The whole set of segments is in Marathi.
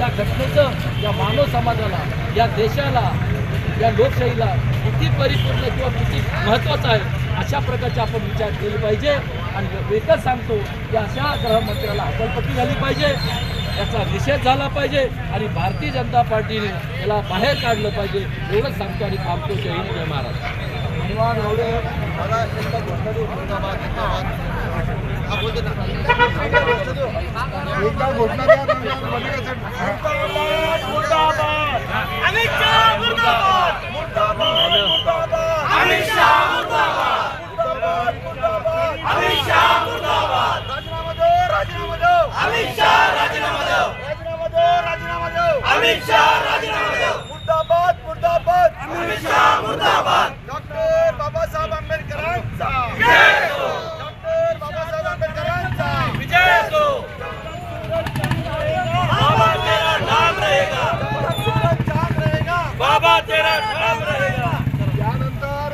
या घटनेचं या मानव समाजाला, या देशाला, या लोकशाहीला किती परिपूर्ण किंवा किती महत्त्वाचं आहे अशा प्रकारचे आपण विचार केले पाहिजे. आणि एकच सांगतो की अशा गृहमंत्र्याला हकालपट्टी झाली पाहिजे, याचा निषेध झाला पाहिजे आणि भारतीय जनता पार्टीने याला बाहेर काढलं पाहिजे एवढंच सांगतो आणि थांबतो. जय हिंद, जय महाराष्ट्र. डॉक्टर बाबासाहेब आंबेडकरांचा डॉक्टर बाबासाहेब आंबेडकरांचा विजय असो. बाबा तेरा नाम रहेगा, नाम रहेगा, बाबा तेरा नाम रहेगा. यानंतर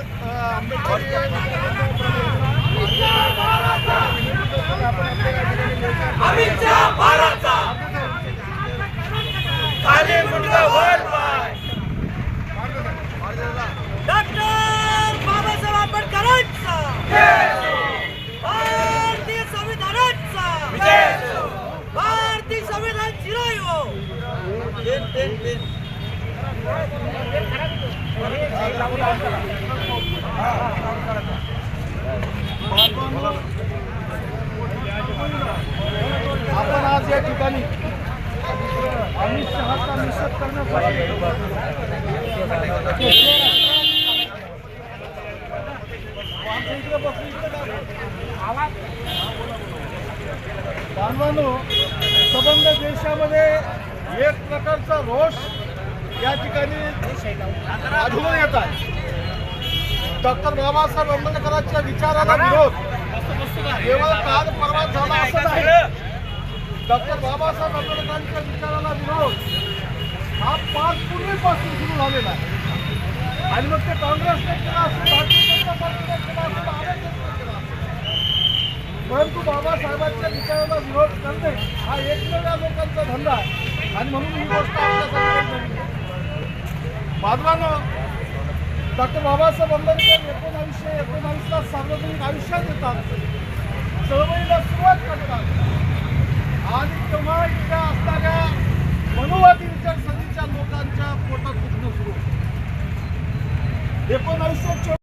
अमित शहा भारतचा खाली मुंडका वर पाय. डॉक्टर बाबासाहेब आंबेडकरांचा भारतीय संविधानाचा भारतीय संविधान चिरायो. आपण आज या ठिकाणी अमित शहाचा निषेध करण्यासाठी बांधवांनो, संबंध देशामध्ये एक प्रकारचा रोष या ठिकाणी आढळून येत आहे. डॉक्टर बाबासाहेब आंबेडकरांच्या विचाराला विरोध केवळ काल परवा झाला असं नाही. डॉक्टर बाबासाहेब आंबेडकरांच्या विचाराला विरोध हा 5 पूर्वीपासून सुरू झालेला आहे. आणि मग ते काँग्रेसने केला असेल, भारतीय जनता पार्टीने केला असेल, आरएसएसने केला असेल, परंतु बाबासाहेबांच्या विचाराला विरोध करणे हा एकमेव लोकांचा धंदा आहे. आणि म्हणून ही गोष्ट आपल्यासाठी बांधवांनो, डॉक्टर बाबासाहेब आंबेडकर 1919ला सार्वजनिक आयुष्यात येतात, चळवळीला सुरुवात करतात आणि तेव्हा इथल्या असणाऱ्या मनुवादी विचारसरणीच्या लोकांच्या पोटात दुखणं सुरू होतं. 1924